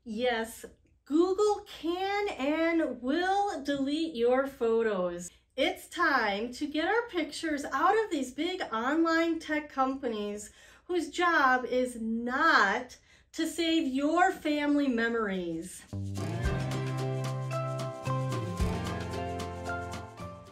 Yes, Google can and will delete your photos. It's time to get our pictures out of these big online tech companies whose job is not to save your family memories.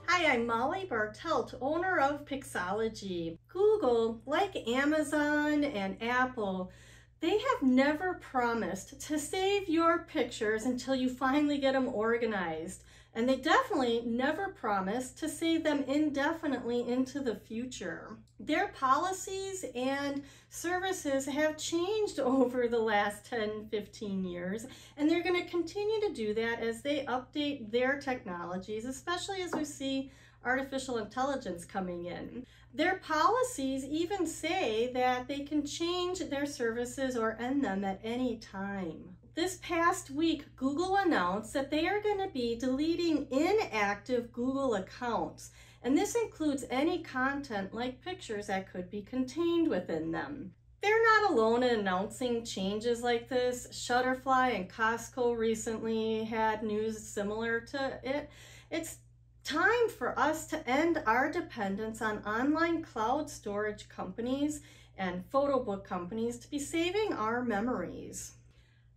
Hi, I'm Mollie Bartelt, owner of Pixologie. Google, like Amazon and Apple, they have never promised to save your pictures until you finally get them organized. And they definitely never promised to save them indefinitely into the future. Their policies and services have changed over the last 10-15 years, and they're going to continue to do that as they update their technologies, especially as we see artificial intelligence coming in. Their policies even say that they can change their services or end them at any time. This past week, Google announced that they are going to be deleting inactive Google accounts, and this includes any content like pictures that could be contained within them. They're not alone in announcing changes like this. Shutterfly and Costco recently had news similar to it. It's time for us to end our dependence on online cloud storage companies and photo book companies to be saving our memories.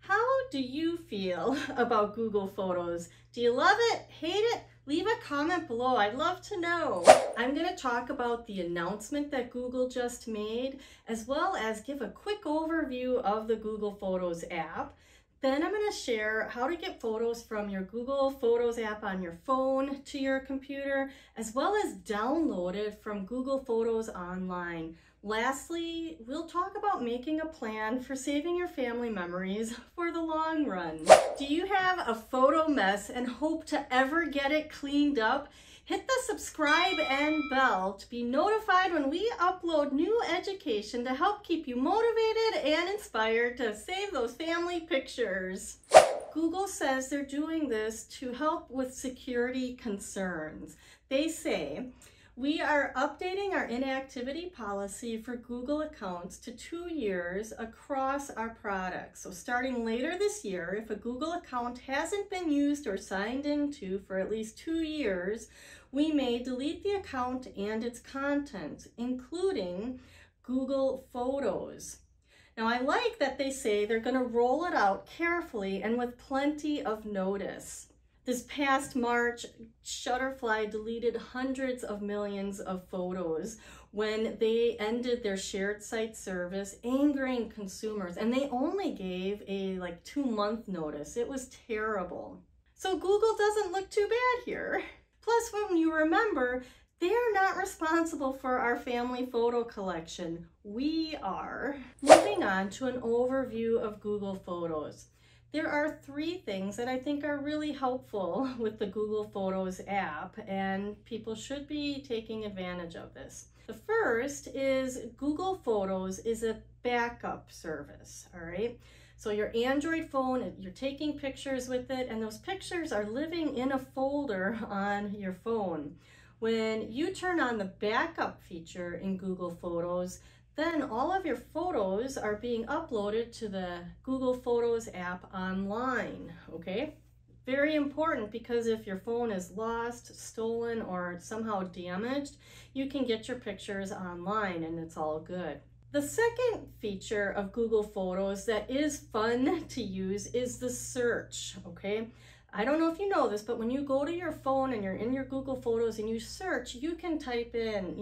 How do you feel about Google Photos? Do you love it? Hate it? Leave a comment below. I'd love to know. I'm going to talk about the announcement that Google just made, as well as give a quick overview of the Google Photos app. Then I'm going to share how to get photos from your Google Photos app on your phone to your computer, as well as download it from Google Photos online. Lastly, we'll talk about making a plan for saving your family memories for the long run. Do you have a photo mess and hope to ever get it cleaned up? Hit the subscribe and bell to be notified when we upload new education to help keep you motivated and inspired to save those family pictures. Google says they're doing this to help with security concerns. They say, we are updating our inactivity policy for Google accounts to 2 years across our products. So starting later this year, if a Google account hasn't been used or signed into for at least 2 years, we may delete the account and its content, including Google Photos. Now, I like that they say they're going to roll it out carefully and with plenty of notice. This past March, Shutterfly deleted hundreds of millions of photos when they ended their shared site service, angering consumers, and they only gave a 2-month notice. It was terrible. So Google doesn't look too bad here. Plus, when you remember, they are not responsible for our family photo collection. We are. Moving on to an overview of Google Photos. There are 3 things that I think are really helpful with the Google Photos app, and people should be taking advantage of this. The first is Google Photos is a backup service, all right? So your Android phone, you're taking pictures with it, and those pictures are living in a folder on your phone. When you turn on the backup feature in Google Photos, then all of your photos are being uploaded to the Google Photos app online, okay? Very important, because if your phone is lost, stolen, or somehow damaged, you can get your pictures online and it's all good. The second feature of Google Photos that is fun to use is the search, okay? I don't know if you know this, but when you go to your phone and you're in your Google Photos and you search, you can type in,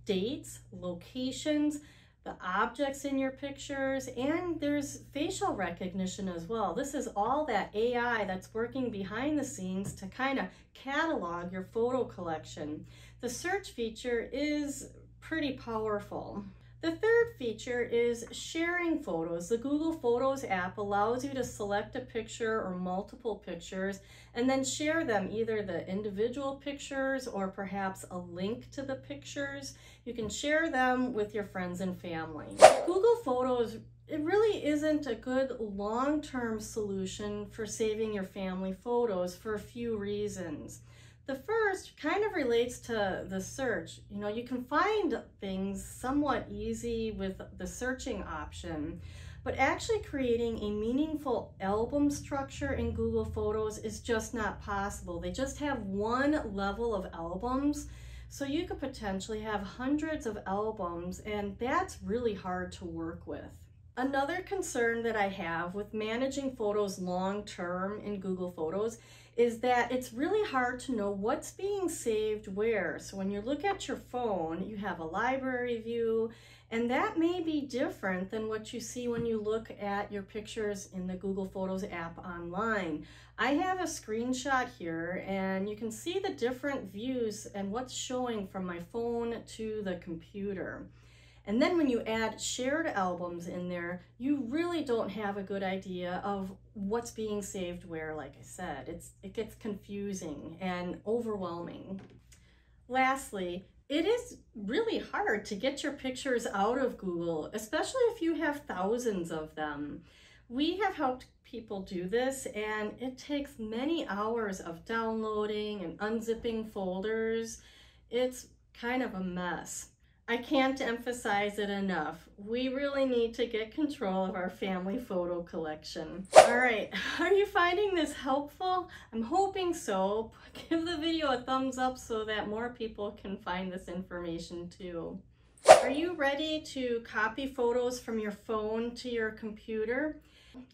dates, locations, the objects in your pictures, and there's facial recognition as well. This is all that AI that's working behind the scenes to kind of catalog your photo collection. The search feature is pretty powerful. The third feature is sharing photos. The Google Photos app allows you to select a picture or multiple pictures and then share them, either the individual pictures or perhaps a link to the pictures. You can share them with your friends and family. Google Photos, it really isn't a good long-term solution for saving your family photos for a few reasons. The first kind of relates to the search. You can find things somewhat easy with the searching option, But actually creating a meaningful album structure in Google Photos is just not possible. They just have one level of albums. So you could potentially have hundreds of albums, and that's really hard to work with. Another concern that I have with managing photos long-term in Google Photos is that it's really hard to know what's being saved where. So when you look at your phone, you have a library view, and that may be different than what you see when you look at your pictures in the Google Photos app online. I have a screenshot here, and you can see the different views and what's showing from my phone to the computer. And then when you add shared albums in there, you really don't have a good idea of what's being saved where. Like I said, it gets confusing and overwhelming. Lastly, it is really hard to get your pictures out of Google, especially if you have thousands of them. We have helped people do this, and it takes many hours of downloading and unzipping folders. It's kind of a mess. I can't emphasize it enough. We really need to get control of our family photo collection. All right, are you finding this helpful? I'm hoping so. Give the video a thumbs up so that more people can find this information too. Are you ready to copy photos from your phone to your computer?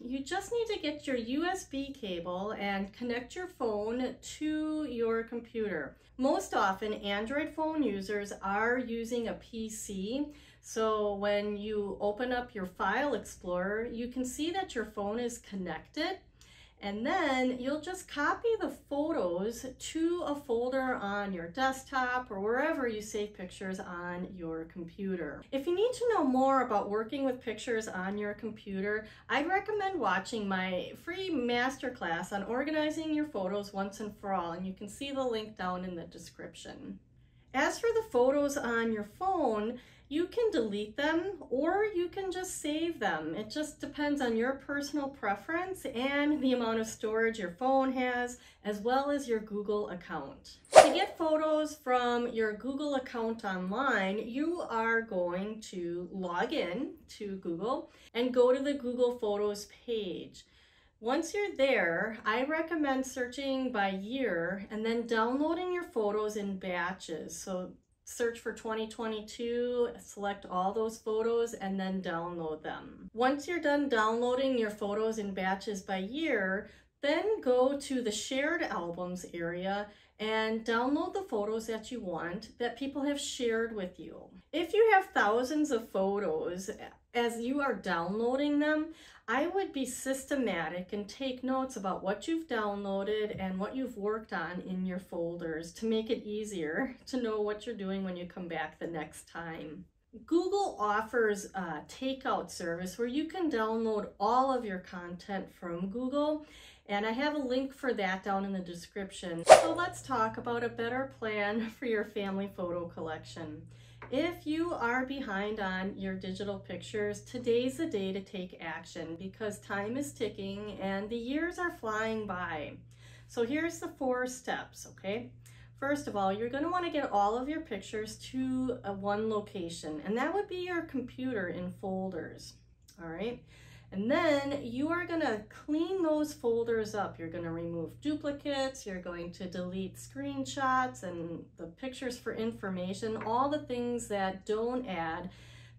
You just need to get your USB cable and connect your phone to your computer. Most often, Android phone users are using a PC. So when you open up your File Explorer, you can see that your phone is connected. And then you'll just copy the photos to a folder on your desktop or wherever you save pictures on your computer. If you need to know more about working with pictures on your computer, I'd recommend watching my free masterclass on organizing your photos once and for all, and you can see the link down in the description. As for the photos on your phone, you can delete them or you can just save them. It just depends on your personal preference and the amount of storage your phone has, as well as your Google account. To get photos from your Google account online, you are going to log in to Google and go to the Google Photos page. Once you're there, I recommend searching by year and then downloading your photos in batches. So search for 2022, select all those photos, and then download them. Once you're done downloading your photos in batches by year, then go to the shared albums area and download the photos that you want that people have shared with you. If you have thousands of photos, as you are downloading them, I would be systematic and take notes about what you've downloaded and what you've worked on in your folders to make it easier to know what you're doing when you come back the next time. Google offers a takeout service where you can download all of your content from Google, and I have a link for that down in the description. So let's talk about a better plan for your family photo collection. If you are behind on your digital pictures, today's the day to take action because time is ticking and the years are flying by. So here's the 4 steps, okay? First of all, you're going to want to get all of your pictures to one location, and that would be your computer in folders, all right? And then you are going to clean those folders up. You're going to remove duplicates, you're going to delete screenshots and the pictures for information, all the things that don't add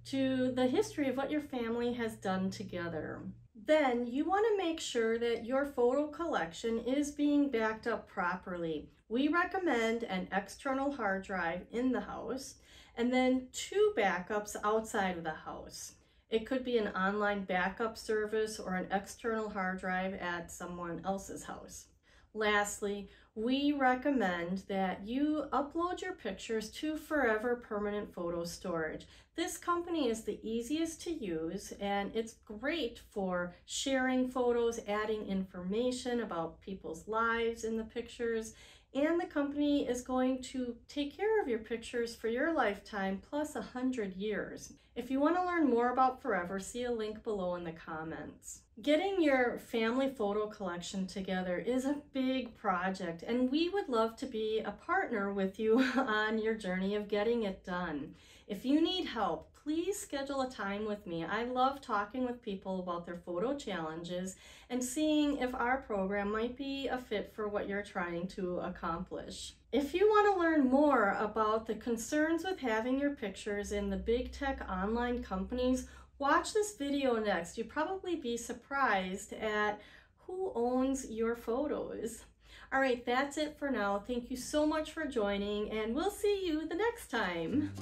to the history of what your family has done together. Then you want to make sure that your photo collection is being backed up properly. We recommend an external hard drive in the house and then 2 backups outside of the house. It could be an online backup service or an external hard drive at someone else's house. Lastly, we recommend that you upload your pictures to Forever Permanent Photo Storage. This company is the easiest to use, and it's great for sharing photos, adding information about people's lives in the pictures, and the company is going to take care of your pictures for your lifetime plus 100 years. If you want to learn more about Forever, see a link below in the comments. Getting your family photo collection together is a big project, and we would love to be a partner with you on your journey of getting it done. If you need help, please schedule a time with me. I love talking with people about their photo challenges and seeing if our program might be a fit for what you're trying to accomplish. If you want to learn more about the concerns with having your pictures in the big tech online companies, watch this video next. You'll probably be surprised at who owns your photos. All right, that's it for now. Thank you so much for joining, and we'll see you the next time.